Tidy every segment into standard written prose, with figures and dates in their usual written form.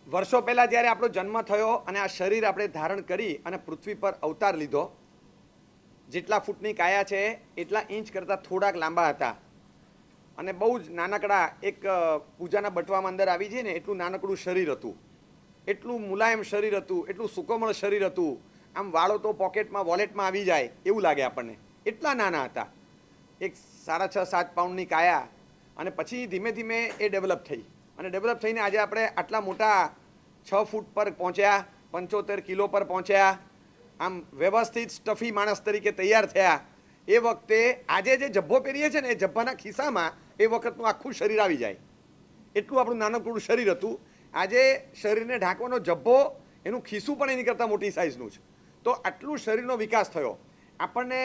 વર્ષો પહેલાં જ્યારે આપણો જન્મ થયો અને આ શરીર આપણે ધારણ કરી અને પૃથ્વી પર અવતાર લીધો, જેટલા ફૂટની કાયા છે એટલા ઇંચ કરતાં થોડાક લાંબા હતા અને બહુ જ નાનકડા, એક પૂજાના બટવામાં અંદર આવી જાય ને એટલું નાનકડું શરીર હતું, એટલું મુલાયમ શરીર હતું, એટલું સુકોમળ શરીર હતું, આમ વાળો તો પોકેટમાં વોલેટમાં આવી જાય એવું લાગે આપણને, એટલા નાના હતા. એક 6.5-7 પાઉન્ડની કાયા. અને પછી ધીમે ધીમે એ ડેવલપ થઈ અને ડેવલપ થઈને આજે આપણે આટલા મોટા 6 ફૂટ પર પહોંચ્યા, 75 કિલો પર પહોંચ્યા, આમ વ્યવસ્થિત સ્ટફી માણસ તરીકે તૈયાર થયા. એ વખતે આજે જે જબ્બો પહેરીએ છીએ ને એ જબ્બાના ખિસ્સામાં એ વખતનું આખું શરીર આવી જાય, એટલું આપણું નાનકડું શરીર હતું. આજે શરીરને ઢાંકવાનો જબ્બો, એનું ખિસ્સું પણ એની કરતાં મોટી સાઇઝનું છે. તો આટલું શરીરનો વિકાસ થયો. આપણને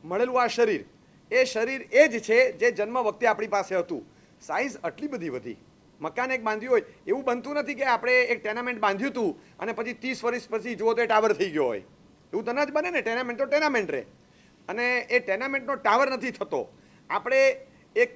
મળેલું આ શરીર, એ શરીર એ જ છે જે જન્મ વખતે આપણી પાસે હતું. સાઇઝ આટલી બધી વધી. મકાન એક બાંધ્યું હોય એવું બનતું નથી કે આપણે એક ટેનામેન્ટ બાંધ્યું હતું અને પછી 30 વર્ષ પછી જુઓ તો એ ટાવર થઈ ગયો હોય, એવું તો ન જ બને ને. ટેનામેન્ટ તો ટેનામેન્ટ રહે અને એ ટેનામેન્ટનો ટાવર નથી થતો. આપણે એક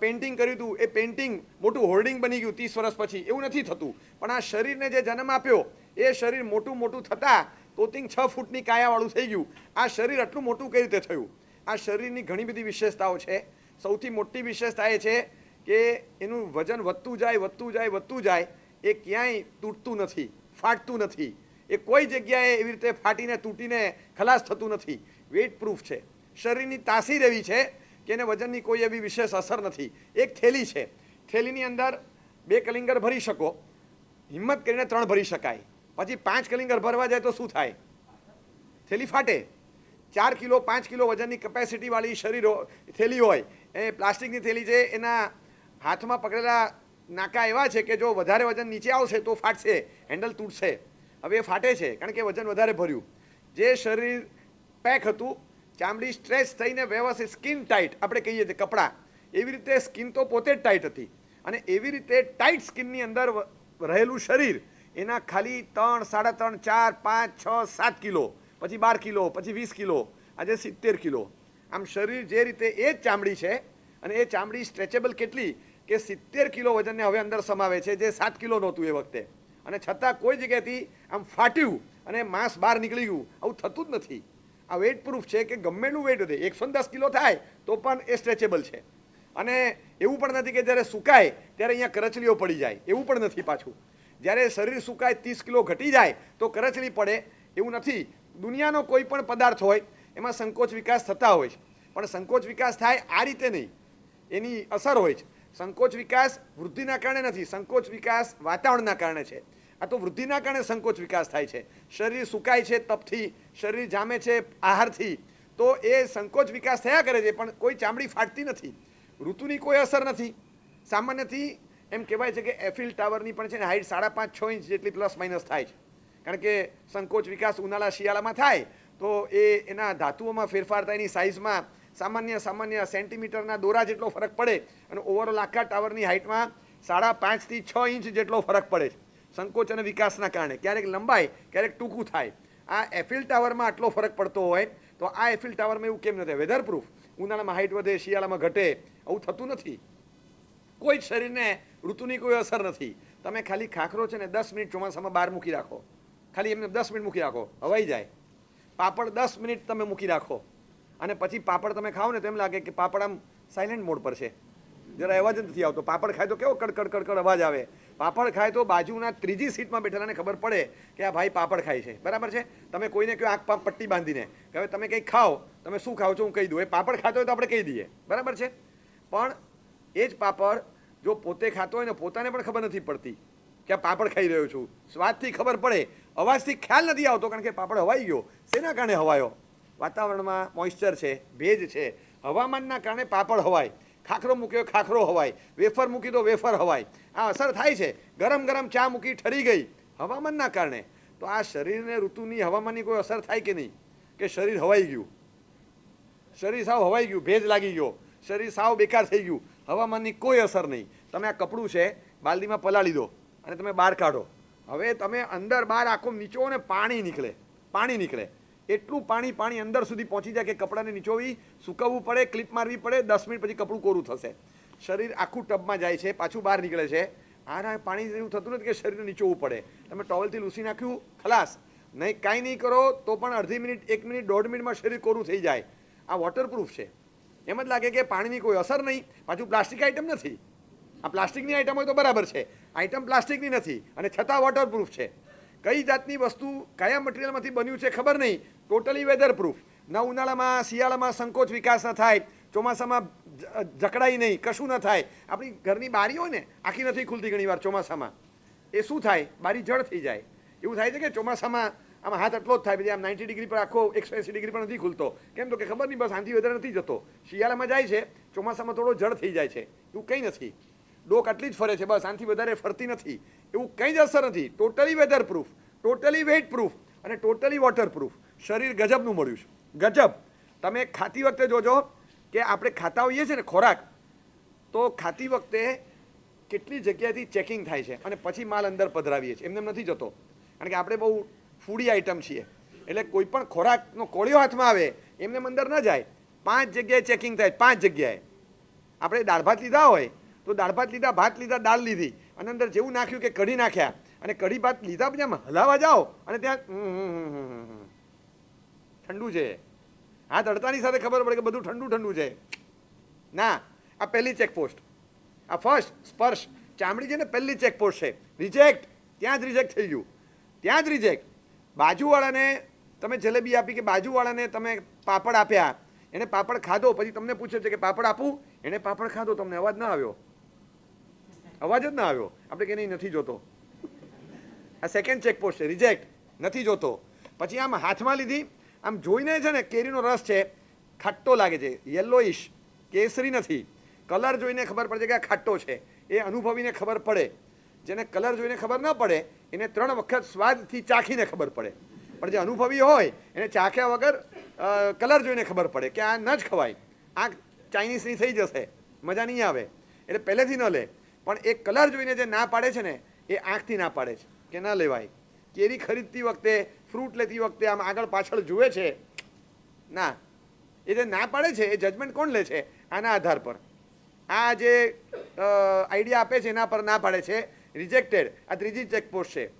પેઇન્ટિંગ કર્યું હતું, એ પેઇન્ટિંગ મોટું હોર્ડિંગ બની ગયું 30 વર્ષ પછી, એવું નથી થતું. પણ આ શરીરને જે જન્મ આપ્યો એ શરીર મોટું મોટું થતાં તોતિંગ 6 ફૂટની કાયાવાળું થઈ ગયું. આ શરીર આટલું મોટું કઈ રીતે થયું? આ શરીરની ઘણી બધી વિશેષતાઓ છે. સૌથી મોટી વિશેષતા એ છે કે એનું વજન વધતું જાય વધતું જાય વધતું જાય, એ ક્યાંય તૂટતું નથી, ફાટતું નથી. એ કોઈ જગ્યાએ એવી રીતે ફાટીને તૂટીને ખલાસ થતું નથી. વેઇટ પ્રૂફ છે. શરીરની તાસીર એવી છે કે એને વજનની કોઈ એવી વિશેષ અસર નથી. એક થેલી છે, થેલીની અંદર 2 કલિંગર ભરી શકો, હિંમત કરીને 3 ભરી શકાય. પછી 5 કલિંગર ભરવા જાય તો શું થાય? થેલી ફાટે. 4 કિલો 5 કિલો વજનની કેપેસિટીવાળી શરીરો થેલી હોય, એ પ્લાસ્ટિકની થેલી છે, એના હાથમાં પકડેલા નાકા એવા છે કે જો વધારે વજન નીચે આવશે તો ફાટશે, હેન્ડલ તૂટશે. હવે એ ફાટે છે કારણ કે વજન વધારે ભર્યું. જે શરીર પેક હતું, ચામડી સ્ટ્રેચ થઈને વ્યવસ્થિત સ્કિન ટાઈટ, આપણે કહીએ છીએ કપડાં, એવી રીતે સ્કિન તો પોતે જ ટાઈટ હતી. અને એવી રીતે ટાઈટ સ્કિનની અંદર રહેલું શરીર એના ખાલી 3, 3.5, 4, 5, 6, 7 કિલો, પછી 12 કિલો, પછી 20 કિલો, આજે 70 કિલો. આમ શરીર જે રીતે એ જ ચામડી છે અને એ ચામડી સ્ટ્રેચેબલ કેટલી કે 70 કિલો વજનને હવે અંદર સમાવે છે, જે 7 કિલો નહોતું એ વખતે. અને છતાં કોઈ જગ્યાએથી આમ ફાટ્યું અને માંસ બહાર નીકળી ગયું, આવું થતું જ નથી. આ વેઇટ પ્રૂફ છે કે ગમેનું વેઇટ વધે 110 કિલો થાય તો પણ એ સ્ટ્રેચેબલ છે. અને એવું પણ નથી કે જ્યારે સુકાય ત્યારે અહીંયા કરચલીઓ પડી જાય, એવું પણ નથી. પાછું જ્યારે શરીર સુકાય 30 કિલો ઘટી જાય તો કરચલી પડે એવું નથી. દુનિયાનો કોઈ પણ પદાર્થ હોય એમાં સંકોચ વિકાસ થતા હોય છે, પણ સંકોચ વિકાસ થાય આ રીતે નહીં, એની અસર હોય છે. સંકોચ વિકાસ વૃદ્ધિના કારણે નથી, સંકોચ વિકાસ વાતાવરણના કારણે છે. આ તો વૃદ્ધિના કારણે સંકોચ વિકાસ થાય છે. શરીર સુકાય છે તપથી, શરીર જામે છે આહારથી, તો એ સંકોચ વિકાસ થયા કરે છે, પણ કોઈ ચામડી ફાટતી નથી. ઋતુની કોઈ અસર નથી. સામાન્યથી એમ કહેવાય છે કે એફિલ ટાવરની પણ છે ને હાઇટ 5.5-6 ઇંચ જેટલી પ્લસ માઇનસ થાય છે. કારણ કે સંકોચ વિકાસ ઉનાળા શિયાળામાં થાય તો એ એના ધાતુઓમાં ફેરફાર થાય, એની સાઇઝમાં સામાન્ય સેન્ટીમીટરના દોરા જેટલો ફરક પડે અને ઓવરઓલ આખા ટાવરની હાઇટમાં 5.5 થી 6 ઇંચ જેટલો ફરક પડે છે સંકોચ અને વિકાસના કારણે. ક્યારેક લંબાઈ, ક્યારેક ટૂંકું થાય. આ એફિલ ટાવરમાં આટલો ફરક પડતો હોય તો આ એફિલ ટાવરમાં એવું કેમ નથી? Weather proof. ઉનાળામાં હાઇટ વધે, શિયાળામાં ઘટે, આવું થતું નથી. કોઈ જ શરીરને ઋતુની કોઈ અસર નથી. તમે ખાલી ખાખરો છે ને 10 મિનિટ ચોમાસામાં બહાર મૂકી રાખો, ખાલી એમને 10 મિનિટ મૂકી રાખો, હવાઈ જાય. પાપડ 10 મિનિટ તમે મૂકી રાખો અને પછી પાપડ તમે ખાઓ ને તેમ લાગે કે પાપડ આમ સાયલેન્ટ મોડ પર છે, જરા અવાજ જ નથી આવતો. પાપડ ખાય તો કેવો કડકડ કડકડ અવાજ આવે. પાપડ ખાય તો બાજુના 3જી સીટમાં બેઠેલાને ખબર પડે કે આ ભાઈ પાપડ ખાય છે, બરાબર છે. તમે કોઈને કહો આંખ પાપ પટ્ટી બાંધીને કે હવે તમે કંઈક ખાઓ, તમે શું ખાઓ છો હું કહી દઉં, એ પાપડ ખાતો હોય તો આપણે કહી દઈએ, બરાબર છે. પણ એ જ પાપડ જો પોતે ખાતો હોય ને પોતાને પણ ખબર નથી પડતી કે આ પાપડ ખાઈ રહ્યો છું. સ્વાદથી ખબર પડે, અવાજથી ખ્યાલ નથી આવતો, કારણ કે પાપડ હવાઈ ગયો. શેના કારણે હવાયો? વાતાવરણમાં મોઇશ્ચર છે, ભેજ છે, હવામાનના કારણે પાપડ હવાય. ખાખરો મૂક્યો ખાખરો હવાય, વેફર મૂકી તો વેફર હવાય. આ અસર થાય છે. ગરમ ગરમ ચા મૂકી ઠરી ગઈ, હવામાનના કારણે. તો આ શરીરને ઋતુની હવામાનની કોઈ અસર થાય કે નહીં? કે શરીર હવાઈ ગયું, શરીર સાવ હવાઈ ગયું, ભેજ લાગી ગયો, શરીર સાવ બેકાર થઈ ગયું, હવામાનની કોઈ અસર નહીં. તમે આ કપડું છે બાલદીમાં પલાળી દો અને તમે બહાર કાઢો, હવે તમે અંદર બહાર આખું નીચો ને પાણી નીકળે, પાણી નીકળે. એટલું પાણી અંદર સુધી પહોંચી જાય કે કપડાને નીચોવી, સૂકવવું પડે, ક્લિપ મારવી પડે, 10 મિનિટ પછી કપડું કોરું થશે. શરીર આખું ટબમાં જાય છે, પાછું બહાર નીકળે છે આ પાણી એવું થતું નથી કે શરીરને નીચોવું પડે. તમે ટોવેલથી લૂસી નાખ્યું, ખલાસ. નહીં, કાંઈ નહીં કરો તો પણ અડધી મિનિટ, 1 મિનિટ, 1.5 મિનિટમાં શરીર કોરું થઈ જાય. આ વોટરપ્રૂફ છે. એમ જ લાગે કે પાણીની કોઈ અસર નહીં. પાછું પ્લાસ્ટિક આઈટમ નથી. આ પ્લાસ્ટિકની આઈટમ હોય તો બરાબર છે, આઈટમ પ્લાસ્ટિકની નથી અને છતાં વોટરપ્રૂફ છે. કઈ જાતની વસ્તુ કયા મટીરિયલમાંથી બન્યું છે ખબર નહીં, ટોટલી વેધરપ્રૂફ. ન ઉનાળામાં શિયાળામાં સંકોચ વિકાસ ન થાય, ચોમાસામાં જકડાઈ નહીં, કશું ન થાય. આપણી ઘરની બારી હોય ને આખી નથી ખુલતી ઘણીવાર ચોમાસામાં, એ શું થાય, બારી જળ થઈ જાય. એવું થાય છે કે ચોમાસામાં આમાં હાથ આટલો જ થાય, પછી આમ 90 ડિગ્રી પર આખો 180 ડિગ્રી પર નથી ખુલતો. કેમ તો કે ખબર નહીં, બસ આનાથી વધારે નથી જતો. શિયાળામાં જાય છે, ચોમાસામાં થોડો જળ થઈ જાય છે. એવું કંઈ નથી. ડોક આટલી જ ફરે છે, બસ આનાથી વધારે ફરતી નથી. એવું કંઈ જ અસર નથી. ટોટલી વેધરપ્રૂફ, ટોટલી વેટ પ્રૂફ અને ટોટલી વોટરપ્રૂફ. શરીર ગજબનું મળ્યું છે, ગજબ. તમે ખાતી વખતે જોજો કે આપણે ખાતા હોઈએ છીએ ને ખોરાક, તો ખાતી વખતે કેટલી જગ્યાએથી ચેકિંગ થાય છે અને પછી માલ અંદર પધરાવીએ છીએ. એમને નથી જતો, કારણ કે આપણે બહુ ફૂડી આઈટમ છીએ. એટલે કોઈ પણ ખોરાકનો કોળિયો હાથમાં આવે એમને અંદર ન જાય. 5 જગ્યાએ ચેકિંગ થાય, 5 જગ્યાએ. આપણે દાળ ભાત લીધા હોય તો દાળ ભાત લીધા, ભાત લીધા, દાળ લીધી અને અંદર જેવું નાખ્યું કે કઢી નાખ્યા, અને કઢી ભાત લીધા પછી આમ હલાવા જાઓ અને ત્યાં ઠંડુ છે. હાથ અડતાની સાથે ખબર પડે કે બધું ઠંડુ ઠંડુ છે. ના, આ પહેલી ચેકપોસ્ટ, આ ફર્સ્ટ સ્પર્શ ચામડી છે ને, પહેલી ચેકપોસ્ટ છે. રિજેક્ટ, ત્યાં જ રિજેક્ટ થઈ ગયું, ત્યાં જ રિજેક્ટ. બાજુવાળાને તમે જલેબી આપી કે બાજુવાળાને તમે પાપડ આપ્યા, એને પાપડ ખાધો, પછી તમને પૂછે છે કે પાપડ આપું, એને પાપડ ખાધો, તમને અવાજ ના આવ્યો, અવાજ જ ના આવ્યો. આપણે કે નહીં, નથી જોતો. આ સેકન્ડ ચેકપોસ્ટ છે, રિજેક્ટ, નથી જોતો. પછી આમ હાથમાં લીધી, આમ જોઈને છે ને કેરીનો રસ છે, ખાટ્ટો લાગે છે, યલોઇશ, કેસરી નથી. કલર જોઈને ખબર પડે કે આ ખાટ્ટો છે. એ અનુભવીને ખબર પડે. જેને કલર જોઈને ખબર ન પડે એને 3 વખત સ્વાદથી ચાખીને ખબર પડે. પણ જે અનુભવી હોય એને ચાખ્યા વગર કલર જોઈને ખબર પડે કે આ ન જ ખવાય, આ ચાઇનીઝની થઈ જશે, મજા નહીં આવે, એટલે પહેલેથી ન લે. પણ એ કલર જોઈને જે ના પાડે છે ને, એ આંખથી ના પાડે છે કે ન લેવાય. કેરી ખરીદતી વખતે, ફ્રૂટ લેતી વખતે આમ આગળ પાછળ જુએ છે, ના. એ જે ના પાડે છે એ જજમેન્ટ કોણ લે છે? આના આધાર પર. આ જે આઈડિયા આપે છે એના પર ના પાડે છે, રિજેક્ટેડ. આ ત્રીજી ચેકપોસ્ટ છે.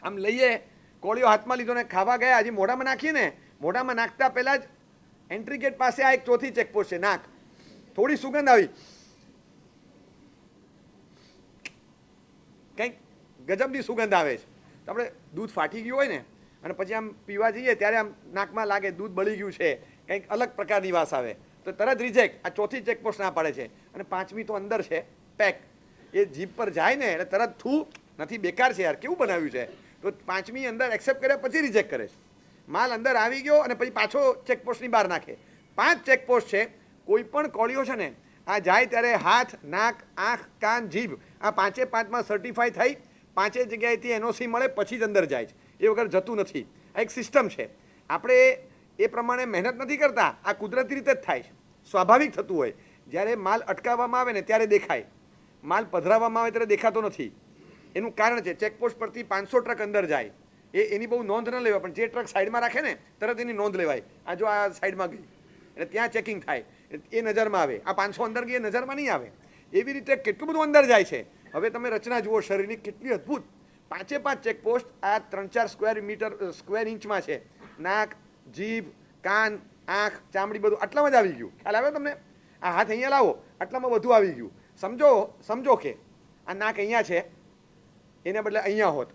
આમ લઈએ, કોળિયો હાથમાં લીધો ને ખાવા ગયા, હજી મોઢામાં નાખીએ ને, મોઢામાં નાખતા પહેલાં જ એન્ટ્રી ગેટ પાસે આ એક ચોથી ચેકપોસ્ટ છે, નાક. થોડી સુગંધ આવી, કંઈક ગજબની સુગંધ આવે છે. તો આપણે દૂધ ફાટી ગયું હોય ને અને પછી આમ પીવા જઈએ ત્યારે આમ નાકમાં લાગે દૂધ બળી ગયું છે, કંઈક અલગ પ્રકારની વાસ આવે, તો તરત રિજેક્ટ. આ ચોથી ચેકપોસ્ટ ના પાડે છે. અને 5મી તો અંદર છે, પેક. એ જીભ પર જાય ને એટલે તરત થૂ નથી, બેકાર છે યાર, કેવું બનાવ્યું છે. તો 5મી અંદર એક્સેપ્ટ કર્યા પછી રિજેક્ટ કરે છે. માલ અંદર આવી ગયો અને પછી પાછો ચેકપોસ્ટની બહાર નાખે. 5 ચેકપોસ્ટ છે. કોઈ પણ કોળિયો છે ને આ જાય ત્યારે હાથ, નાક, આંખ, કાન, જીભ, આ 5માં સર્ટિફાઈ થઈ, 5 જગ્યાએથી એનઓસી મળે પછી જ અંદર જાય છે. એ વગર જતું નથી. આ એક સિસ્ટમ છે. આપણે એ પ્રમાણે મહેનત નથી કરતા, આ કુદરતી રીતે જ થાય છે, સ્વાભાવિક થતું હોય. જ્યારે માલ અટકાવવામાં આવે ને ત્યારે દેખાય, માલ પધરાવવામાં આવે ત્યારે દેખાતો નથી. એનું કારણ છે ચેકપોસ્ટ પરથી 500 ટ્રક અંદર જાય, એની બહુ નોંધ ન લેવાય, પણ જે ટ્રક સાઈડમાં રાખે ને તરત એની નોંધ લેવાય. આ જો આ સાઈડમાં ગઈ એટલે ત્યાં ચેકિંગ થાય, એ નજરમાં આવે. આ 500 અંદર ગઈ એ નજરમાં નહીં આવે. એવી રીતે કેટલું બધું અંદર જાય છે. હવે તમે રચના જુઓ શરીરની, કેટલી અદ્ભુત. 5 ચેકપોસ્ટ આ 3-4 સ્ક્વેર ઇંચમાં છે. નાક, જીભ, કાન, આંખ, ચામડી, બધું આટલામાં જ આવી ગયું. ખ્યાલ આવે તમને? આ હાથ અહીંયા લાવો, આટલામાં બધું આવી ગયું. સમજો કે આ નાક અહીંયા છે, એને બદલે અહીંયા હોત.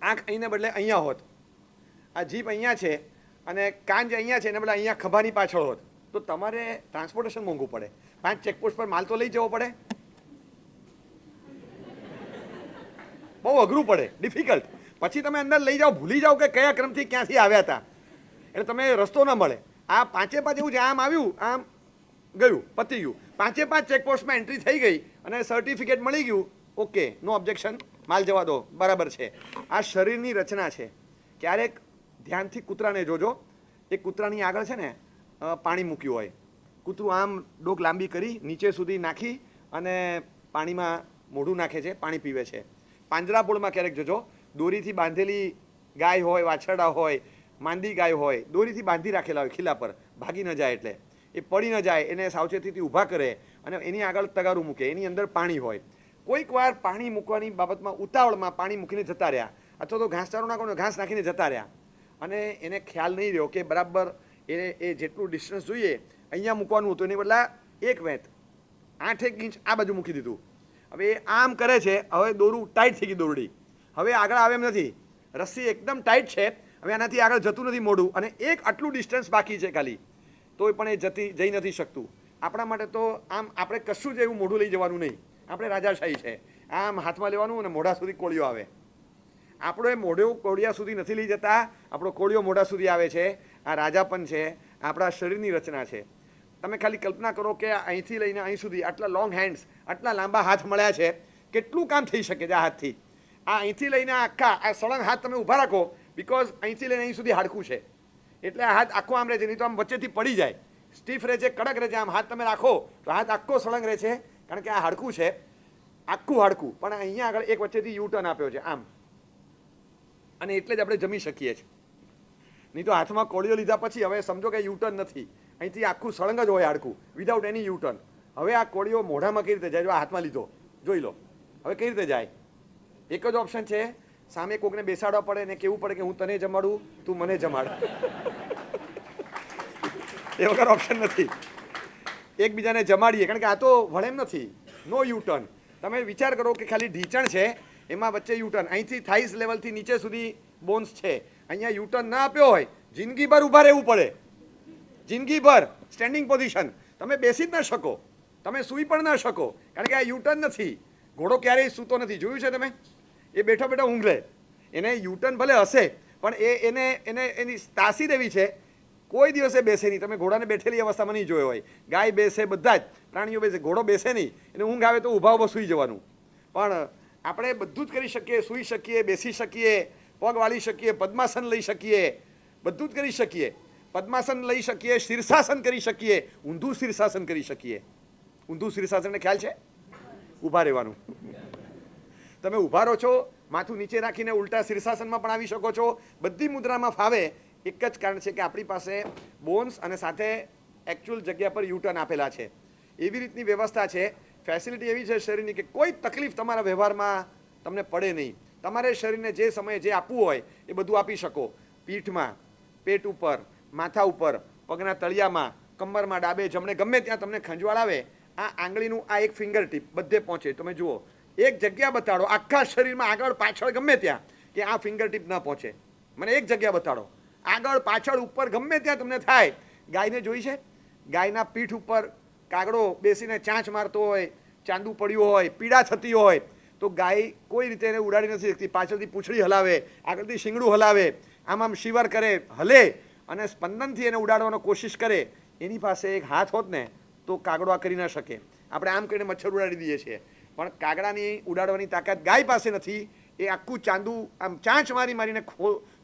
આંખ અહીંને બદલે અહીંયા હોત. આ જીભ અહીંયા છે અને કાન જે અહીંયા છે એને બદલે અહીંયા ખભાની પાછળ હોત. તો તમારે ટ્રાન્સપોર્ટેશન મોંઘું પડે. 5 ચેકપોસ્ટ પર માલ તો લઈ જવો પડે, બહુ અઘરું પડે, ડિફિકલ્ટ. પછી તમે અંદર લઈ જાઓ, ભૂલી જાઓ કે કયા ક્રમથી ક્યાંથી આવ્યા હતા, એટલે તમે રસ્તો ન મળે. આ 5 એવું છે, આમ આવ્યું, આમ ગયું, પતી ગયું. 5 ચેકપોસ્ટમાં એન્ટ્રી થઈ ગઈ અને સર્ટિફિકેટ મળી ગયું, ઓકે, નો ઓબ્જેક્શન, માલ જવા દો, બરાબર છે. આ શરીરની રચના છે. ક્યારેક ધ્યાનથી કૂતરાને જોજો. એ કૂતરાની આગળ છે ને પાણી મૂક્યું હોય, કૂતરું આમ ડોક લાંબી કરી નીચે સુધી નાખી અને પાણીમાં મોઢું નાખે છે, પાણી પીવે છે. પાંજરાપોળમાં ક્યારેક જોજો, દોરીથી બાંધેલી ગાય હોય, વાછરડા હોય, માંદી ગાય હોય, દોરીથી બાંધી રાખેલા હોય ખીલા પર, ભાગી ન જાય એટલે. એ પડી ન જાય એને સાવચેતીથી ઊભા કરે અને એની આગળ તગારું મૂકે, એની અંદર પાણી હોય. કોઈક વાર પાણી મૂકવાની બાબતમાં ઉતાવળમાં પાણી મૂકીને જતા રહ્યા, અથવા તો ઘાસચારો નાખો ઘાસ નાખીને જતા રહ્યા, અને એને ખ્યાલ નહીં રહ્યો કે બરાબર એ જેટલું ડિસ્ટન્સ જોઈએ અહીંયા મૂકવાનું હતું, એની બદલા 1 વેંત 8 ઇંચ આ બાજુ મૂકી દીધું. હવે એ આમ કરે છે, હવે દોરું ટાઈટ થઈ ગઈ, દોરડી હવે આગળ આવે એમ નથી, રસ્સી એકદમ ટાઈટ છે, હવે આનાથી આગળ જતું નથી મોઢું, અને એક આટલું ડિસ્ટન્સ બાકી છે ખાલી, તોય પણ એ જઈ નથી શકતું. આપણા માટે તો આમ આપણે કશું જ એવું મોઢું લઈ જવાનું નહીં, આપણે રાજાશાહી છે, આમ હાથમાં લેવાનું અને મોઢા સુધી કોળિયો આવે. આપણો એ મોઢો કોળિયા સુધી નથી લઈ જતા, આપણો કોળિયો મોઢા સુધી આવે છે. આ રાજાપન છે, આપણા શરીરની રચના છે. તમે ખાલી કલ્પના કરો કે અહીંથી લઈને અહીં સુધી આટલા લોંગ હેન્ડ્સ, આટલા લાંબા હાથ મળ્યા છે, કેટલું કામ થઈ શકે છે આ હાથથી. આ અહીંથી લઈને આખા આ સળંગ હાથ તમે ઊભા રાખો, બિકોઝ અહીંથી લઈને અહીં સુધી હાડકું છે, એટલે આ હાથ આખો આમ રહે છે, નહીં તો આમ વચ્ચેથી પડી જાય, સ્ટીફ રહે છે, કડક રહે છે. આમ હાથ તમે રાખો તો હાથ આખો સળંગ રહે છે, કારણ કે આ હાડકું છે, આખું હાડકું. પણ અહીંયા આગળ એક વચ્ચેથી યુટર્ન આપ્યો છે આમ, અને એટલે જ આપણે જમી શકીએ છીએ. નહીં તો હાથમાં કોળીઓ લીધા પછી હવે સમજો કે યુટર્ન નથી, અહીંથી આખું સળંગ જ હોય હાડકું, વિધાઉટ એની યુટર્ન. હવે આ કોળીઓ મોઢામાં કઈ રીતે જાય? જો આ હાથમાં લીધો, જોઈ લો હવે કઈ રીતે જાય. એક જ ઓપ્શન છે, સામે કોકને બેસાડવા પડે ને કેવું પડે કે હું તને જમાડું, તું મને જમાડ. એ વગર ઓપ્શન નથી. એકબીજાને જમાડીએ, કારણ કે આ તો વળે એમ નથી, નો યુટર્ન. તમે વિચાર કરો કે ખાલી ઢીંચણ છે, એમાં વચ્ચે યુટર્ન, અહીંથી થાઈસ લેવલથી નીચે સુધી બોન્સ છે, અહીંયા યુટર્ન ના આપ્યો હોય, જિંદગીભર ઊભા રહેવું પડે, જિંદગીભર સ્ટેન્ડિંગ પોઝિશન. તમે બેસી જ ના શકો, તમે સૂઈ પણ ના શકો, કારણ કે આ યુટર્ન નથી. ઘોડો ક્યારેય સૂતો નથી, જોયું છે તમે? એ બેઠો બેઠો ઊંઘ લે. એને યુટર્ન ભલે હશે, પણ એને એની તાસીદ એવી છે, કોઈ દિવસે બેસે નહીં. તમે ઘોડાને બેઠેલી અવસ્થામાં નહીં જોયો હોય. ગાય બેસે, બધા જ પ્રાણીઓ બેસે, ઘોડો બેસે નહીં. એને ઊંઘ આવે તો ઊભા ઊભા સૂઈ જવાનું. પણ આપણે બધું જ કરી શકીએ, સૂઈ શકીએ, બેસી શકીએ, પગ વાળી શકીએ, પદ્માસન લઈ શકીએ, બધું જ કરી શકીએ. પદ્માસન લઈ શકીએ, શીર્ષાસન કરી શકીએ, ઊંધું શીર્ષાસન કરી શકીએ. ઊંધું શીર્ષાસનને ખ્યાલ છે? ઊભા રહેવાનું. તમે ઊભા રહો છો, માથું નીચે રાખીને ઉલટા શીર્ષાસનમાં પણ આવી શકો છો. બધી મુદ્રામાં ફાવે. એક જ કારણ છે કે આપણી પાસે બોન્સ અને સાથે એકચ્યુઅલ જગ્યા પર યુટર્ન આપેલા છે. એવી રીતની વ્યવસ્થા છે, ફેસિલિટી એવી છે શરીરની કે કોઈ તકલીફ તમારા વ્યવહારમાં તમને પડે નહીં. તમારે શરીરને જે સમયે જે આપવું હોય એ બધું આપી શકો. પીઠમાં, પેટ ઉપર, માથા ઉપર, પગના તળિયામાં, કમરમાં, ડાબે જમણે, ગમે ત્યાં તમને ખંજવાળ આવે, આ આંગળીનું આ એક ફિંગર ટીપ બધે પહોંચે. તમે જુઓ, એક જગ્યા બતાડો આખા શરીરમાં, આગળ પાછળ ગમે ત્યાં, કે આ ફિંગર ટીપ ન પહોંચે. મને એક જગ્યા બતાડો, આગળ પાછળ ઉપર ગમે ત્યાં તમને થાય. ગાયને જોઈ છે? ગાયના પીઠ ઉપર કાગડો બેસીને ચાંચ મારતો હોય, ચાંદુ પડ્યું હોય, પીડા થતી હોય, તો ગાય કોઈ રીતે એને ઉડાડી નથી શકતી. પાછળથી પૂંછડી હલાવે, આગળથી શિંગડું હલાવે, આમ આમ શિવર કરે, હલે અને સ્પંદનથી એને ઉડાડવાનો કોશિશ કરે. એની પાસે એક હાથ હોત ને તો કાગડો આ કરી ના શકે. આપણે આમ કરીને મચ્છર ઉડાડી દઈએ છીએ, પણ કાગડાની ઉડાડવાની તાકાત ગાય પાસે નથી. એ આખું ચાંદુ આમ ચાંચ મારી મારીને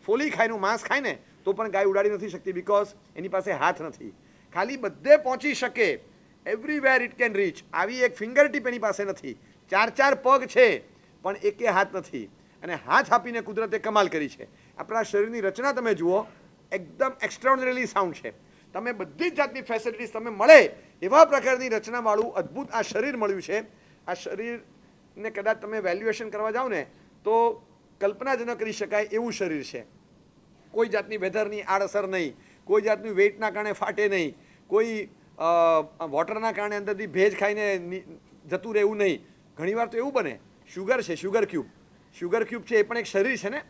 ફોલી ખાયનું માંસ ખાય ને તો પણ ગાય ઉડાડી નથી શકતી, બિકોઝ એની પાસે હાથ નથી. ખાલી બધે પહોંચી શકે, એવરીવેર ઇટ કેન રીચ. આવી એક ફિંગર ટીપ એની પાસે નથી. 4 પગ છે પણ એકે હાથ નથી. અને હાથ આપીને કુદરતે કમાલ કરી છે. આપણા શરીરની રચના તમે જુઓ, એકદમ એક્સ્ટ્રાઓર્ડિનરી સાઉન્ડ છે. તમે બધી જ જાતની ફેસિલિટીઝ તમે મળે એવા પ્રકારની રચનાવાળું અદ્ભુત આ શરીર મળ્યું છે. આ શરીરને કદાચ તમે વેલ્યુએશન કરવા જાઓ ને તો કલ્પના જ ન કરી શકાય એવું શરીર છે. કોઈ જાતની વેધરની આડઅસર નહીં, કોઈ જાતનું વેઇટના કારણે ફાટે નહીં, કોઈ વોટરના કારણે અંદરથી ભેજ ખાઈને જતું રહેવું નહીં. ઘણીવાર તો એવું બને, શુગર છે, શુગર ક્યુબ છે, એ પણ એક શરીર છે ને,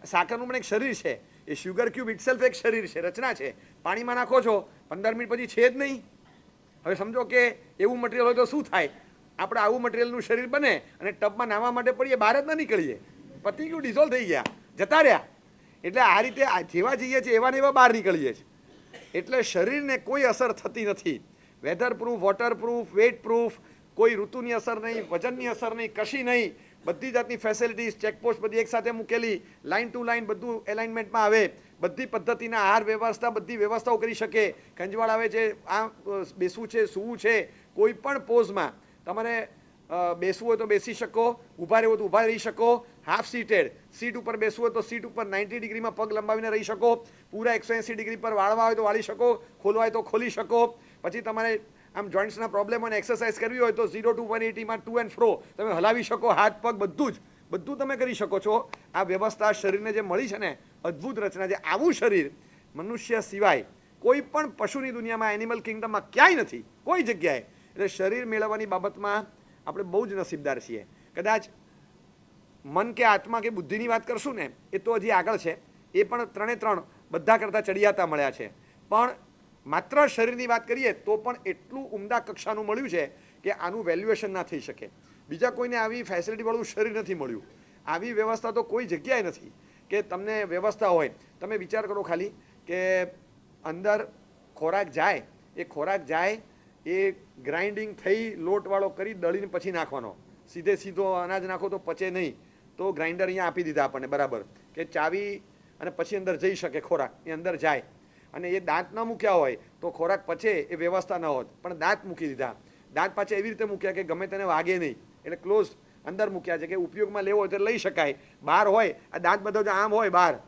સાકરનું પણ એક શરીર છે. એ શુગર ક્યુબ ઇટસેલ્ફ એક શરીર છે, રચના છે. પાણીમાં નાખો છો 15 મિનિટ પછી છે જ નહીં. હવે સમજો કે એવું મટીરિયલ હોય તો શું થાય? આપણે આવું મટીરિયલનું શરીર બને અને ટબમાં નાહવા માટે પડીએ, બહાર જ ન નીકળીએ, પતી ગયું, ડિઝોલ્વ થઈ ગયા, જતા રહ્યા. એટલે આ રીતે જેવા જઈએ છીએ એવા ને એવા બહાર નીકળીએ છીએ. એટલે શરીરને કોઈ અસર થતી નથી. Weather proof, water proof, wet proof, કોઈ ઋતુની અસર નહીં, વજનની અસર નહીં, કશી નહીં. બધી જાતની ફેસિલિટીઝ, ચેકપોસ્ટ બધી એકસાથે મૂકેલી, લાઇન ટુ લાઇન બધું એલાઇનમેન્ટમાં આવે. બધી પદ્ધતિના આહાર વ્યવસ્થા, બધી વ્યવસ્થાઓ કરી શકે. ખંજવાળ આવે છે, આ બેસવું છે, સૂવું છે, કોઈ પણ પોઝમાં તમારે બેસવું હોય તો બેસી શકો, ઊભા રહેવું હોય તો ઊભા રહી શકો. હાફ સીટેડ, સીટ ઉપર બેસવું હોય તો સીટ ઉપર 90 ડિગ્રીમાં પગ લંબાવીને રહી શકો. પૂરા 180 ડિગ્રી પર વાળવા હોય તો વાળી શકો, ખોલવા હોય તો ખોલી શકો. પછી તમારે આમ જોઈન્ટ્સના પ્રોબ્લેમ અને એક્સરસાઇઝ કરવી હોય તો 0 to 180માં ટુ એન્ડ ફ્રો તમે હલાવી શકો, હાથ પગ બધું તમે કરી શકો છો. આ વ્યવસ્થા શરીરને જે મળી છે ને, અદ્ભુત રચના છે. આવું શરીર મનુષ્ય સિવાય કોઈ પણ પશુની દુનિયામાં, એનિમલ કિંગડમમાં ક્યાંય નથી, કોઈ જગ્યાએ. એટલે શરીર મેળવવાની બાબતમાં આપણે બહુ જ નસીબદાર છીએ. કદાચ મન કે આત્મા કે બુદ્ધિની વાત કરશું ને, એ તો હજી આગળ છે, એ પણ ત્રણે ત્રણ બધા કરતાં ચડિયાતા મળ્યા છે. પણ માત્ર શરીરની વાત કરીએ તો પણ એટલું ઉમદા કક્ષાનું મળ્યું છે કે આનું વેલ્યુએશન ના થઈ શકે. બીજા કોઈને આવી ફેસિલિટીવાળું શરીર નથી મળ્યું. આવી વ્યવસ્થા તો કોઈ જગ્યાએ નથી કે તમને વ્યવસ્થા હોય. તમે વિચાર કરો ખાલી કે અંદર ખોરાક જાય, એ ખોરાક જાય એ ગ્રાઇન્ડિંગ થઈ લોટવાળો કરી દળીને પછી નાખવાનો. સીધો અનાજ નાખો તો પચે નહીં, તો ગ્રાઇન્ડર અહીંયા આપી દીધા આપણને બરાબર, કે ચાવી અને પછી અંદર જઈ શકે ખોરાક, એ અંદર જાય. અને એ દાંત ન મૂક્યા હોય તો ખોરાક પચે એ વ્યવસ્થા ન હોત, પણ દાંત મૂકી દીધા. દાંત પાછા એવી રીતે મૂક્યા કે ગમે તેને વાગે નહીં, એટલે ક્લોઝ અંદર મૂક્યા છે કે ઉપયોગમાં લેવો હોય તો લઈ શકાય. બહાર હોય આ દાંત બધો આમ હોય બહાર,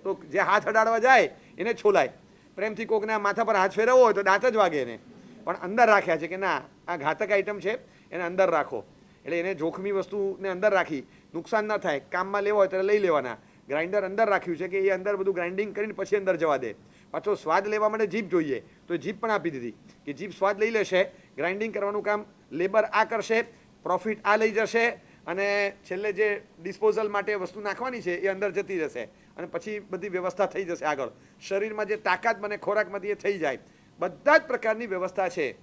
તો જે હાથ અડાડવા જાય એને છોલાય. પ્રેમથી કોકને માથા પર હાથ ફેરવવો હોય તો દાંત જ વાગે એને. પણ અંદર રાખ્યા છે કે ના, આ ઘાતક આઈટમ છે, એને અંદર રાખો. એટલે એને જોખમી વસ્તુને અંદર રાખી, નુકસાન ન થાય, કામમાં લેવો હોય ત્યારે લઈ લેવાના. ગ્રાઇન્ડર અંદર રાખ્યું છે કે એ અંદર બધું ગ્રાઇન્ડિંગ કરીને પછી અંદર જવા દે. પાછો સ્વાદ લેવા માટે જીભ જોઈએ તો જીભ પણ આપી દીધી કે જીભ સ્વાદ લઈ લેશે, ગ્રાઇન્ડિંગ કરવાનું કામ લેબર આ કરશે, પ્રોફિટ આ લઈ જશે, અને છેલ્લે જે ડિસ્પોઝલ માટે વસ્તુ નાખવાની છે એ અંદર જતી જશે, અને પછી બધી વ્યવસ્થા થઈ જશે. આગળ શરીરમાં જે તાકાત બને ખોરાકમાંથી એ થઈ જાય. બધા જ પ્રકારની વ્યવસ્થા છે.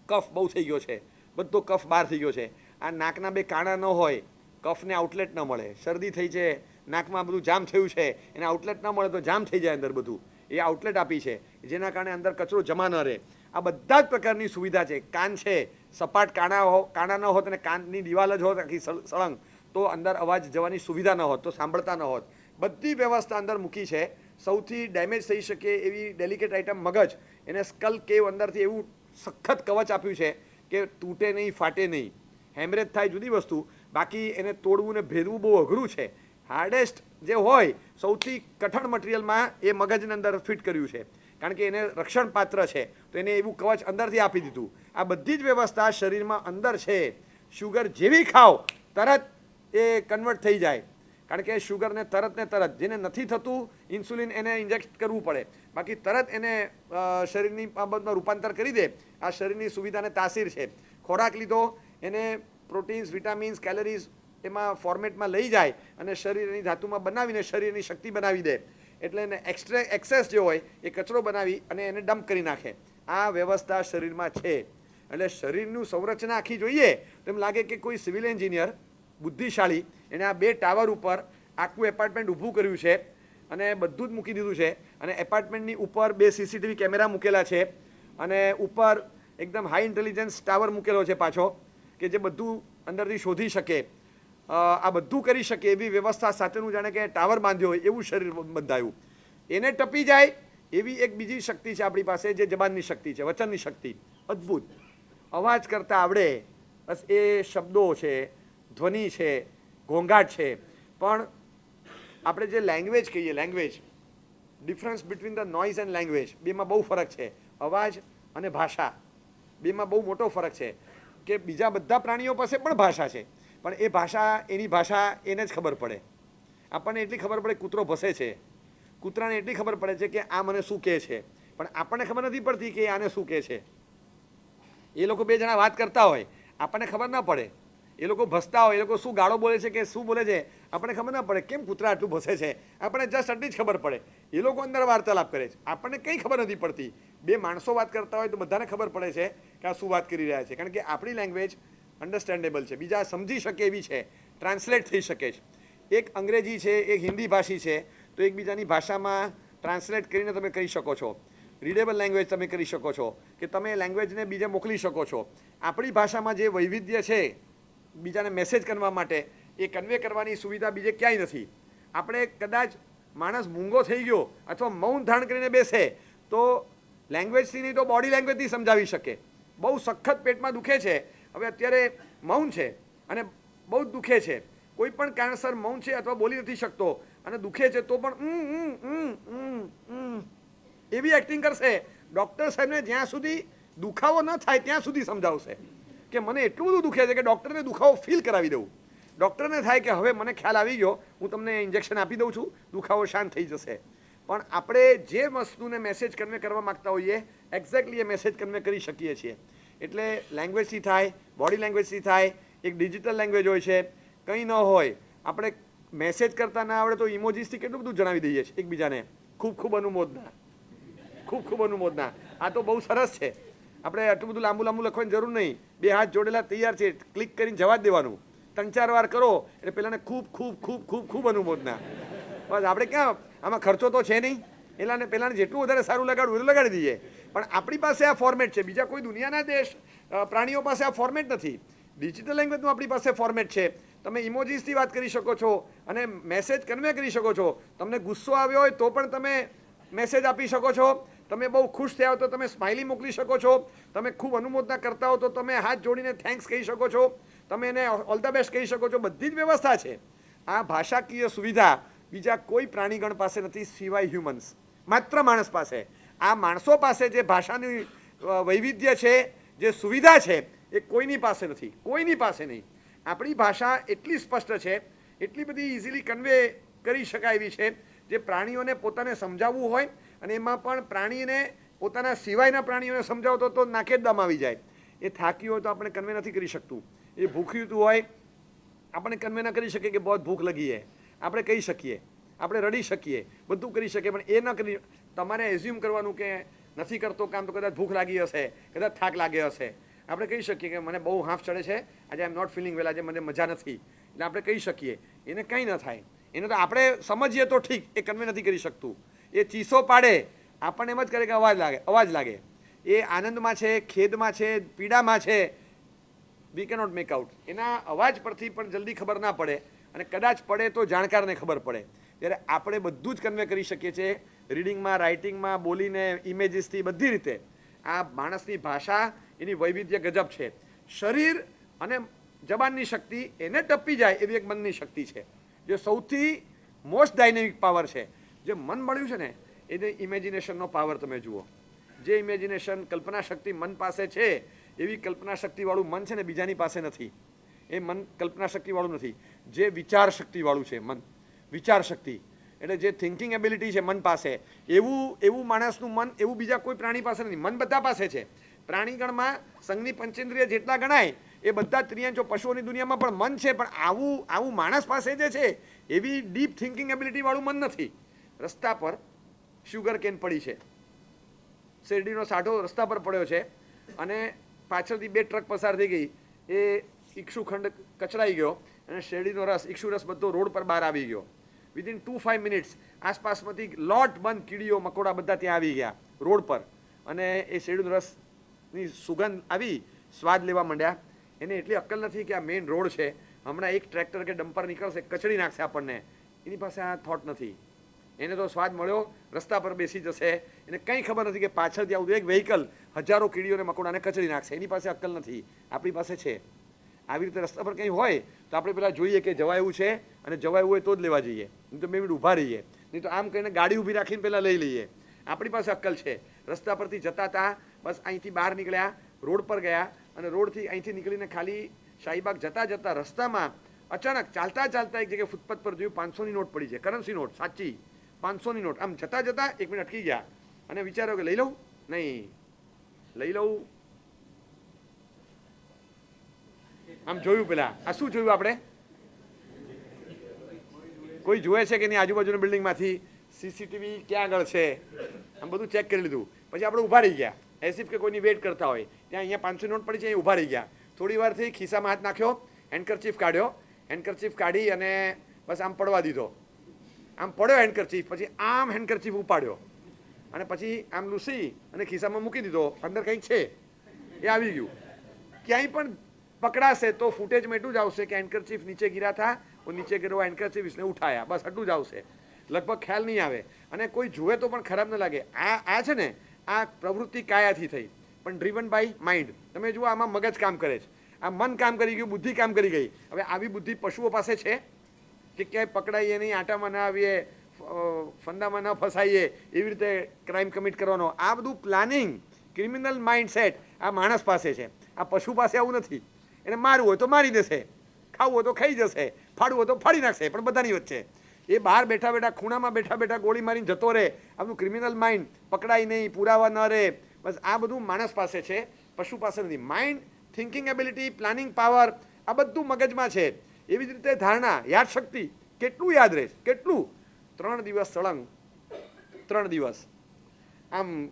કફ બહુ થઈ ગયો છે, બધો કફ બહાર થઈ ગયો છે. આ નાકના બે કાણા ન હોય, કફને આઉટલેટ ન મળે. શરદી થઈ છે, નાકમાં બધું જામ થયું છે, એને આઉટલેટ ન મળે તો જામ થઈ જાય અંદર બધું. એ આઉટલેટ આપી છે જેના કારણે અંદર કચરો જમા ન રહે. આ બધા જ પ્રકારની સુવિધા છે. કાન છે, સપાટ કાણા ન હોત અને કાનની દિવાલ જ હોત આખી સળંગ, તો અંદર અવાજ જવાની સુવિધા ન હોત, તો સાંભળતા ન હોત. બધી વ્યવસ્થા અંદર મૂકી છે. સૌથી ડેમેજ થઈ શકે એવી ડેલિકેટ આઇટમ મગજ, એને સ્કલ કેવ અંદરથી એવું સખત કવચ આપ્યું છે કે તૂટે નહીં, ફાટે નહીં. હેમરેજ થાય જુદી વસ્તુ, બાકી એને તોડવું ને ભેદવું બહુ અઘરું છે. હાર્ડેસ્ટ જે હોય, સૌથી કઠણ મટીરિયલમાં એ મગજની અંદર ફિટ કર્યું છે, કારણ કે એને રક્ષણ પાત્ર છે, તો એને એવું કવચ અંદરથી આપી દીધું. આ બધી જ વ્યવસ્થા શરીરમાં અંદર છે. શુગર જેવી ખાઓ તરત એ કન્વર્ટ થઈ જાય, કારણ કે શુગરને તરત જેને નથી થતું ઇન્સ્યુલિન એને ઇન્જેક્ટ કરવું પડે, બાકી તરત એને શરીરની બાબતમાં રૂપાંતર કરી દે. આ શરીરની સુવિધાને તાસીર છે. ખોરાક લીધો, એને પ્રોટીન્સ, વિટામિન્સ, કેલરીઝ એમાં ફોર્મેટમાં લઈ જાય અને શરીરની ધાતુમાં બનાવીને શરીરની શક્તિ બનાવી દે. એટલે એને એક્સેસ જે હોય એ કચરો બનાવી અને એને ડમ્પ કરી નાખે. આ વ્યવસ્થા શરીરમાં છે. એટલે શરીરનું સંરચના આખી જોઈએ તો એમ લાગે કે કોઈ સિવિલ એન્જિનિયર બુદ્ધિશાળી એને આ બે ટાવર ઉપર આખું એપાર્ટમેન્ટ ઊભું કર્યું છે અને બધું જ મૂકી દીધું છે. અને એપાર્ટમેન્ટની ઉપર 2 CCTV કેમેરા મૂકેલા છે, અને ઉપર એકદમ હાઈ ઇન્ટેલિજન્સ ટાવર મૂકેલો છે પાછો, કે જે બધું અંદરથી શોધી શકે, આ બધું કરી શકે એવી વ્યવસ્થા સાથેનું જાણે કે ટાવર બાંધ્યો હોય એવું શરીર બંધાયું. એને ટપી જાય એવી એક બીજી શક્તિ છે આપણી પાસે, જે જબાનની શક્તિ છે, વચનની શક્તિ. અદ્ભુત અવાજ કરતા આવડે, બસ એ શબ્દો છે, ધ્વનિ છે, ઘોંઘાટ છે. પણ આપણે જે લેંગ્વેજ કહીએ, language, difference between the noise and language, બેમાં બહુ ફરક છે. અવાજ અને ભાષા, બેમાં બહુ મોટો ફરક છે. કે બીજા બધા પ્રાણીઓ પાસે પણ ભાષા છે, પણ એ ભાષા, એની ભાષા એને જ ખબર પડે. આપણને એટલી ખબર પડે કૂતરો ભસે છે, કૂતરાને એટલી ખબર પડે છે કે આ મને શું કહે છે, પણ આપણને ખબર નથી પડતી કે આને શું કહે છે. એ લોકો બે જણા વાત કરતા હોય, આપણને ખબર ના પડે. એ લોકો ભસતા હોય, એ લોકો શું ગાળો બોલે છે કે શું બોલે છે આપણને ખબર ના પડે. કેમ કૂતરા આટલું ભસે છે, આપણને જસ્ટ આટલી જ ખબર પડે. એ લોકો અંદર વાર્તાલાપ કરે છે, આપણને કંઈ ખબર નથી પડતી. બે માણસો વાત કરતા હોય તો બધાને ખબર પડે છે કે આ શું વાત કરી રહ્યા છે, કારણ કે આપણી લેંગ્વેજ અન્ડરસ્ટેન્ડેબલ છે, બીજા સમજી શકે એવી છે, ટ્રાન્સલેટ થઈ શકે છે. એક અંગ્રેજી છે, એક હિન્દી ભાષી છે, તો એકબીજાની ભાષામાં ટ્રાન્સલેટ કરીને તમે કહી શકો છો. રીડેબલ લેંગ્વેજ તમે કરી શકો છો, કે તમે લેંગ્વેજને બીજે મોકલી શકો છો. આપણી ભાષામાં જે વૈવિધ્ય છે બીજાને મેસેજ કરવા માટે, એ કન્વે કરવાની સુવિધા બીજે ક્યાંય નથી. આપણે કદાચ માણસ મૂંગો થઈ ગયો અથવા મૌન ધારણ કરીને બેસે તો લેંગ્વેજથી નહીં તો બોડી લેંગ્વેજથી સમજાવી શકે. બહુ સખત પેટમાં દુખે છે, હવે અત્યારે મૌન છે અને બહુ જ દુખે છે, કોઈ પણ કારણસર મૌન છે અથવા બોલી નથી શકતો અને દુખે છે, તો પણ એવી એક્ટિંગ કરશે. ડૉક્ટર સાહેબને જ્યાં સુધી દુખાવો ન થાય ત્યાં સુધી સમજાવશે કે મને એટલું બધું દુખે છે કે ડૉક્ટરને દુખાવો ફીલ કરાવી દઉં. ડૉક્ટરને થાય કે હવે મને ખ્યાલ આવી ગયો, હું તમને ઇન્જેક્શન આપી દઉં છું, દુખાવો શાંત થઈ જશે. પણ આપણે જે વસ્તુને મેસેજ કન્વે કરવા માગતા હોઈએ એક્ઝેક્ટલી એ મેસેજ કન્વે કરી શકીએ છીએ. એટલે લેંગ્વેજથી થાય, બોડી લેંગ્વેજથી થાય, એક ડિજિટલ લેંગ્વેજ હોય છે, કંઈ ન હોય આપણે મેસેજ કરતા ના આવડે તો ઇમોજીસથી કેટલું બધું જણાવી દઈએ છીએ એકબીજાને. ખૂબ ખૂબ અનુમોદના, ખૂબ ખૂબ અનુમોદના. આ તો બહુ સરસ છે. આપણે આટલું બધું લાંબુ લાંબુ લખવાની જરૂર નહીં. બે હાથ જોડેલા તૈયાર છે, ક્લિક કરીને જવા જ દેવાનું. 3-4 વાર કરો એટલે પેલાને ખૂબ ખૂબ ખૂબ ખૂબ ખૂબ અનુમોદના. બસ આપણે ક્યાં આમાં ખર્ચો તો છે નહીં, એટલે પેલાને જેટલું વધારે સારું લગાડવું એટલું લગાડી દઈએ. પણ આપણી પાસે આ ફોર્મેટ છે, બીજા કોઈ દુનિયાના દેશ પ્રાણીઓ પાસે આ ફોર્મેટ નથી. ડિજિટલ લેંગ્વેજનું આપણી પાસે ફોર્મેટ છે. તમે ઇમોજીસથી વાત કરી શકો છો અને મેસેજ કન્વે કરી શકો છો. તમને ગુસ્સો આવ્યો હોય તો પણ તમે મેસેજ આપી શકો છો. તમે બહુ ખુશ થયા હો તો તમે સ્માઇલી મોકલી શકો છો. તમે ખૂબ અનુમોદના કરતા હો તો તમે હાથ જોડીને થેન્ક્સ કહી શકો છો. તમે એને ઓલ ધ બેસ્ટ કહી શકો છો. બધી જ વ્યવસ્થા છે. આ ભાષાકીય સુવિધા બીજા કોઈ પ્રાણીગણ પાસે નથી સિવાય હ્યુમન્સ, માત્ર માણસ પાસે. આ માણસો પાસે જે ભાષાની વૈવિધ્ય છે, જે સુવિધા છે, એ કોઈની પાસે નથી, કોઈની પાસે નહીં. આપણી ભાષા એટલી સ્પષ્ટ છે, એટલી બધી ઇઝીલી કન્વે કરી શકાય એવી છે, જે પ્રાણીઓને પોતાને સમજાવવું હોય અને એમાં પણ પ્રાણીને પોતાના સિવાયના પ્રાણીઓને સમજાવતો તો નાકે જ દમ આવી જાય. એ થાકી હોય તો આપણે કન્વે નથી કરી શકતું. એ ભૂખ્યું હોય આપણે કન્વે ન કરી શકીએ કે બહુ ભૂખ લગી હે. આપણે કહી શકીએ, આપણે રડી શકીએ, બધું કરી શકીએ, પણ એ ન કરી. તમારે એઝ્યુમ કરવાનું કે નથી કરતો કામ તો કદાચ ભૂખ લાગી હશે, કદાચ થાક લાગ્યો હશે. આપણે કહી શકીએ કે મને બહુ હાંફ ચડે છે, આજે આઈ એમ નોટ ફિલિંગ વેલ, આજે મને મજા નથી. એટલે આપણે કહી શકીએ. એને કંઈ ન થાય. એને તો આપણે સમજીએ તો ઠીક, એ કન્વે નથી કરી શકતું. એ ચીસો પાડે આપણને એમ જ કરે કે અવાજ લાગે. એ આનંદમાં છે, ખેદમાં છે, પીડામાં છે, વી કેનોટ મેક આઉટ. એના અવાજ પરથી પણ જલ્દી ખબર ના પડે, અને કદાચ પડે તો જાણકારને ખબર પડે. ત્યારે આપણે બધું જ કન્વે કરી શકીએ છીએ રીડિંગમાં, રાઇટિંગમાં, બોલીને, ઇમેજીસથી, બધી રીતે. આ માણસની ભાષા એની વૈવિધ્ય ગજબ છે. શરીર અને જબાનની શક્તિ એને ટપી જાય એવી એક મનની શક્તિ છે, જે સૌથી મોસ્ટ ડાયનેમિક પાવર છે. જે મન મળ્યું છે ને એને ઇમેજિનેશનનો પાવર તમે જુઓ. જે ઇમેજિનેશન, કલ્પના શક્તિ મન પાસે છે, એવી કલ્પના શક્તિવાળું મન છે ને બીજાની પાસે નથી. એ મન કલ્પના શક્તિવાળું નથી. જે વિચાર શક્તિવાળું છે મન, વિચાર શક્તિ એટલે જે થિંકિંગ એબિલિટી છે મન પાસે, એવું માણસનું મન એવું બીજા કોઈ પ્રાણી પાસે નથી. મન બધા પાસે છે. પ્રાણીગણમાં સંઘની પંચેન્દ્રિય જેટલા ગણાય એ બધા ત્રિયંચો, પશુઓની દુનિયામાં પણ મન છે, પણ આવું માણસ પાસે જે છે એવી ડીપ થિંકિંગ એબિલિટીવાળું મન નથી. રસ્તા પર શુગર કેન પડી છે, શેરડીનો સાઠો રસ્તા પર પડ્યો છે, અને પાછળથી 2 ટ્રક પસાર થઈ ગઈ. એ ઈક્ષુખંડ કચડાઈ ગયો અને શેરડીનો રસ, ઈક્ષુ રસ બધો રોડ પર બહાર આવી ગયો. વિધિન 2-5 મિનિટ્સ આસપાસમાંથી લોટ બંધ કીડીઓ મકોડા બધા ત્યાં આવી ગયા રોડ પર, અને એ શેરડીનો રસની સુગંધ આવી, સ્વાદ લેવા માંડ્યા. એને એટલી અક્કલ નથી કે આ મેઇન રોડ છે, હમણાં એક ટ્રેક્ટર કે ડમ્પર નીકળશે, કચડી નાખશે આપણને. એની પાસે આ થોટ નથી. એને તો સ્વાદ મળ્યો, રસ્તા પર બેસી જશે. એને કંઈ ખબર નથી કે પાછળથી આવતું એક વ્હીકલ હજારો કીડીઓને મકોડાને કચડી નાખશે. એની પાસે અક્કલ નથી, આપણી પાસે છે. આવી રીતે રસ્તા પર કંઈ હોય તો આપણે પેલા જોઈએ કે જવા એવું છે, અને જવા એવું હોય તો જ લેવા જઈએ, નહીં તો 2 મિનિટ ઊભા રહીએ, નહીં તો આમ કહીને ગાડી ઊભી રાખીને પહેલાં લઈ લઈએ. આપણી પાસે અક્કલ છે. રસ્તા પરથી જતા હતા, બસ અહીંથી બહાર નીકળ્યા, રોડ પર ગયા, અને રોડથી અહીંથી નીકળીને ખાલી શાહીબાગ જતા જતા રસ્તામાં અચાનક ચાલતા ચાલતા એક જગ્યાએ ફૂટપાથ પર જોયું 500ની નોટ પડી છે, કરન્સી નોટ, સાચી 500ની નોટ. આમ જતા જતા 1 મિનિટ અટકી ગયા અને વિચાર્યો કે લઈ લઉં, નહીં લઈ લઉં. આમ જોયું પેલા, આ શું જોયું આપણે? કોઈ જોવે છે કે નહીં આજુબાજુની બિલ્ડિંગમાંથી? સીસીટીવી ક્યાં આગળ છે, આમ બધું ચેક કરી લીધું. પછી આપણે ઊભા રહી ગયા, એઝ કે કોઈની વેઇટ કરતા હોય. ત્યાં અહીંયા 500 નોટ પડી છે, અહીં ઊભા રહી ગયા. થોડી વારથી ખિસ્સામાં હાથ નાખ્યો, હેન્ડકરચીફ કાઢ્યો, હેન્ડકરચીફ કાઢી અને બસ આમ પડવા દીધો. આમ પડ્યો હેન્ડકરચીફ, પછી આમ હેન્ડકરચીફ ઉપાડ્યો અને પછી આમ લૂસી અને ખિસ્સામાં મૂકી દીધો. અંદર કંઈક છે એ આવી ગયું. ક્યાંય પણ પકડાશે તો ફૂટેજમાં એટલું જ આવશે કે હેન્ડકરચીફ નીચે ગિરા થા, નીચે ગિરો હેન્ડકરચીફ इसने ઉઠાયા, બસ એટલું જ આવશે. લગભગ ખ્યાલ નહીં આવે, અને કોઈ જુએ તો પણ ખરાબ ન લાગે. આ છે ને, આ પ્રવૃત્તિ કાયાથી થઈ, પણ ડ્રીવન બાય માઇન્ડ. તમે જુઓ આમાં મગજ કામ કરે છે, આ મન કામ કરી ગયું, બુદ્ધિ કામ કરી ગઈ. હવે આવી બુદ્ધિ પશુઓ પાસે છે કે ક્યાંય પકડાઈએ નહીં, આટામાં ના આવીએ, ફંદામાં ન ફસાઈએ, એવી રીતે ક્રાઇમ કમિટ કરવાનો. આ બધું પ્લાનિંગ ક્રિમિનલ માઇન્ડસેટ આ માણસ પાસે છે, આ પશુ પાસે આવું નથી. એને મારવું હોય તો મારી દેશે, ખાવું હોય તો ખાઈ જશે, ફાડવું હોય તો ફાડી નાખશે, પણ બધાની વચ્ચે એ બહાર બેઠા બેઠા ખૂણામાં બેઠા બેઠા ગોળી મારીને જતો રહે. આપણું ક્રિમિનલ માઇન્ડ પકડાય નહીં, પુરાવા ન રહે, બસ આ બધું માણસ પાસે છે, પશુ પાસે નથી. Mind, thinking ability, planning power આ બધું મગજમાં છે. એવી જ રીતે ધારણા, યાદશક્તિ, કેટલું યાદ રહે, કેટલું. 3 દિવસ સળંગ 3 દિવસ આમ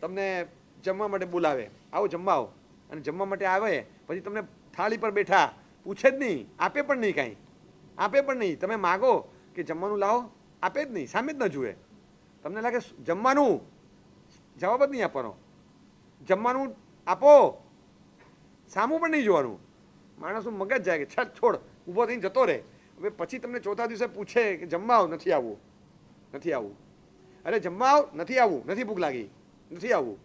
તમને જમવા માટે બોલાવે, આવો જમવા આવો, અને જમવા માટે આવે પછી તમને થાળી પર બેઠા પૂછે જ નહીં, આપે પણ નહીં, કાંઈ આપે પણ નહીં. તમે માગો કે જમવાનું લાવો, આપે જ નહીં, સામે જ ન જુએ. તમને લાગે જમવાનું, જવાબ જ નહીં આપવાનો. જમવાનું આપો, સામું પણ નહીં જોવાનું. માણસનું મગજ જાય કે છત છોડ, ઊભો થઈને જતો રહે. હવે પછી તમને ચોથા દિવસે પૂછે કે જમવા આવ, નથી આવવું, નથી આવવું. અરે જમવા આવ, નથી આવવું, નથી ભૂખ લાગી, નથી આવવું.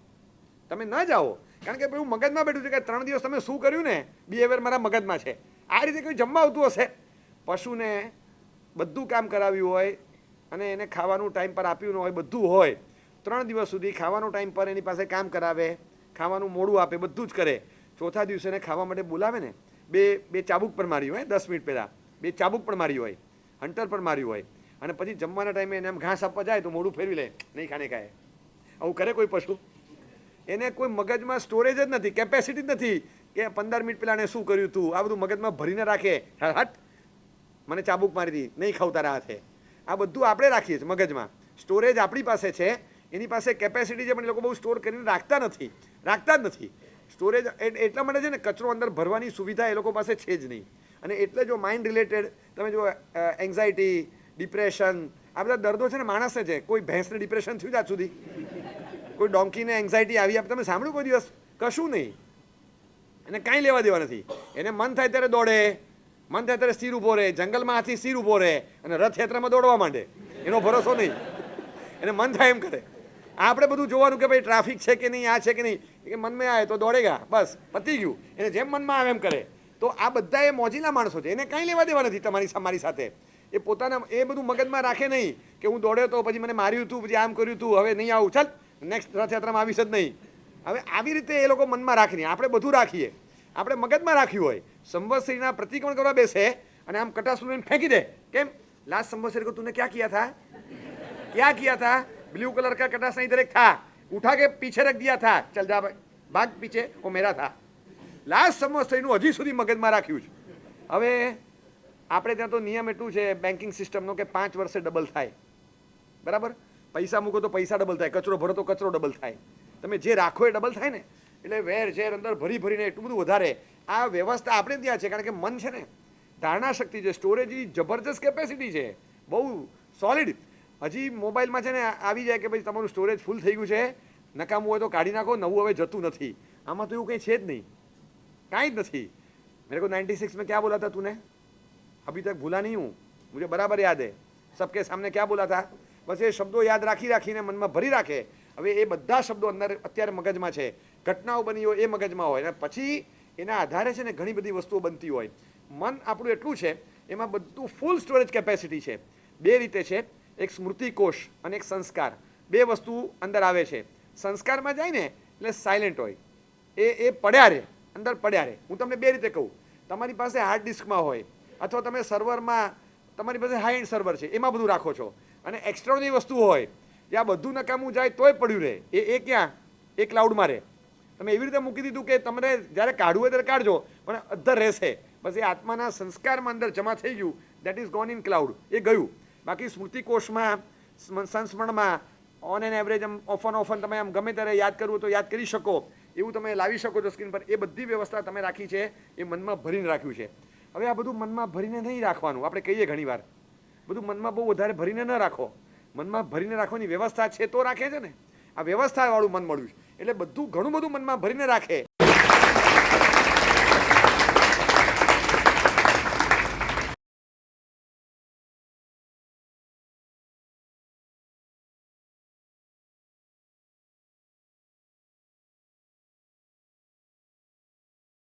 તમે ન જાઓ, કારણ કે પેલું મગજમાં બેઠું છે કે 3 દિવસ તમે શું કર્યું ને, બિહેવિયર મારા મગજમાં છે. આ રીતે કોઈ જમવા આવતું હશે. પશુને બધું કામ કરાવ્યું હોય અને એને ખાવાનું ટાઈમ પર આપ્યું ન હોય, બધું હોય, 3 દિવસ સુધી ખાવાનું ટાઈમ પર એની પાસે કામ કરાવે, ખાવાનું મોડું આપે, બધું જ કરે. ચોથા દિવસે એને ખાવા માટે બોલાવે ને, બે ચાબુક પર માર્યું હોય, 10 મિનિટ પહેલાં 2 ચાબુક પણ મારી હોય, હંટર પણ માર્યું હોય, અને પછી જમવાના ટાઈમે એને આમ ઘાસ આપવા જાય તો મોઢું ફેરવી લે, નહીં ખાને ખાય. આવું કરે કોઈ પશુ? એને કોઈ મગજમાં સ્ટોરેજ જ નથી, કેપેસિટી જ નથી કે 15 મિનિટ પહેલાં એને શું કર્યું હતું, આ બધું મગજમાં ભરીને રાખે. હટ, મને ચાબુક મારી હતી, નહીં ખાવ તારા હાથે. આ બધું આપણે રાખીએ છીએ મગજમાં. સ્ટોરેજ આપણી પાસે છે, એની પાસે કેપેસિટી છે, પણ એ લોકો બહુ સ્ટોર કરીને રાખતા જ નથી. સ્ટોરેજ એટલા માટે છે ને, કચરો અંદર ભરવાની સુવિધા એ લોકો પાસે છે જ નહીં. અને એટલે જો માઇન્ડ રિલેટેડ તમે જો એન્ઝાયટી, ડિપ્રેશન, આ બધા દર્દો છે ને માણસને છે. કોઈ ભેંસને ડિપ્રેશન થયું આજ સુધી? કોઈ ડોંકીને એન્ઝાયટી આવી આપ તમે સાંભળ્યું કોઈ દિવસ? કશું નહીં. એને કાંઈ લેવા દેવા નથી. એને મન થાય ત્યારે દોડે, મન થાય ત્યારે સ્થિર ઊભો રહે, જંગલમાં હાથી સ્થિર ઊભો રહે અને રથયાત્રામાં દોડવા માંડે. એનો ભરોસો નહીં. એને મન થાય એમ કરે. આપણે બધું જોવાનું કે ભાઈ ટ્રાફિક છે કે નહીં, આ છે કે નહીં, કે મનમાં આવે તો દોડેગા, બસ પતી ગયું. એને જેમ મનમાં આવે એમ કરે. તો આ બધા એ મોજીલા માણસો છે, એને કાંઈ લેવા દેવા નથી મારી સાથે. એ પોતાના એ બધું મગજમાં રાખે નહીં કે હું દોડ્યો તો પછી મને માર્યું હતું, પછી આમ કર્યું હતું, હવે નહીં આવું, ચાલ નેક્સ્ટ રથયાત્રામાં આવીશ જ નહીં. હવે આવી રીતે એ લોકો મનમાં રાખે નહીં. આપણે બધું રાખીએ, આપણે મગજમાં રાખ્યું હોય. સંવત્સરીના પ્રતિક્રમણ કરવા બેસે અને આમ કટાસુને ફેંકી દે. કેમ? લાસ્ટ સંવત્સરી को तूने क्या किया था? क्या किया था? ब्लू कलर का कटासा इधर एक था, उठा के पीछे रख दिया था, चल जा भाग पीछे, वो मेरा था. લાસ્ટ સંવત્સરીનું હજી સુધી મગજમાં રાખ્યું છે. હવે આપણે ત્યાં તો નિયમ એટલું છે બેન્કિંગ સિસ્ટમનો કે 5 વર્ષે ડબલ થાય. બરાબર? પૈસા મૂકો તો પૈસા ડબલ થાય, કચરો ભરો તો કચરો ડબલ થાય. તમે જે રાખો એ ડબલ થાય ને. એટલે વેર ઝેર અંદર ભરીને એટલું બધું વધારે. આ વ્યવસ્થા આપણે ત્યાં છે, કારણ કે મન છે ને, ધારણા શક્તિ છે, સ્ટોરેજની જબરજસ્ત કેપેસિટી છે, બહુ સોલિડ. હજી મોબાઈલમાં છે ને આવી જાય કે ભાઈ તમારું સ્ટોરેજ ફૂલ થઈ ગયું છે, નકામું હોય તો કાઢી નાખો, નવું હવે જતું નથી. આમાં તો એવું કંઈ છે જ નહીં, કાંઈ જ નથી. मेरे को 96 में क्या बोला था तूने? अभी तक भूला नहीं हूँ, मुझे बराबर याद है. सबके सामने क्या बोला था? બસ એ શબ્દો યાદ રાખીને મનમાં ભરી રાખે. હવે એ બધા શબ્દો અંદર અત્યારે મગજમાં છે. ઘટનાઓ બની હોય એ મગજમાં હોય, અને પછી એના આધારે છે ને ઘણી બધી વસ્તુઓ બનતી હોય. મન આપણું એટલું છે, એમાં બધું ફૂલ સ્ટોરેજ કેપેસિટી છે. 2 રીતે છે, એક સ્મૃતિ કોષ અને એક સંસ્કાર. 2 વસ્તુ અંદર આવે છે. સંસ્કારમાં જાય ને એટલે સાયલેન્ટ હોય, એ પડ્યા રહે, અંદર પડ્યા રહે. હું તમને 2 રીતે કહું. તમારી પાસે હાર્ડ ડિસ્કમાં હોય, અથવા તમે સર્વરમાં, તમારી પાસે હાઈ એન્ડ સર્વર છે, એમાં બધું રાખો છો, અને એક્સ્ટ્રાની વસ્તુ હોય ત્યાં બધું નકામું જાય તોય પડ્યું રહે. એ ક્યાં? એ ક્લાઉડમાં રહે. તમે એવી રીતે મૂકી દીધું કે તમને જ્યારે કાઢવું હોય ત્યારે કાઢજો, પણ અધર રહેશે. બસ એ આત્માના સંસ્કારમાં અંદર જમા થઈ ગયું, that is gone in cloud, એ ગયું. બાકી સ્મૃતિકોષમાં, સંસ્મરણમાં ઓન એન એવરેજ ઓફન તમે આમ ગમે ત્યારે યાદ કરવું તો યાદ કરી શકો, એવું તમે લાવી શકો છો સ્ક્રીન પર. એ બધી વ્યવસ્થા તમે રાખી છે, એ મનમાં ભરીને રાખ્યું છે. હવે આ બધું મનમાં ભરીને નહીં રાખવાનું. આપણે કહીએ ઘણીવાર બધું મનમાં બહુ વધારે ભરીને ન રાખો. મનમાં ભરીને રાખવાની વ્યવસ્થા છે તો રાખે છે ને. આ વ્યવસ્થાવાળું મન મળ્યું છે, એટલે બધું ઘણું બધું મનમાં ભરીને રાખે.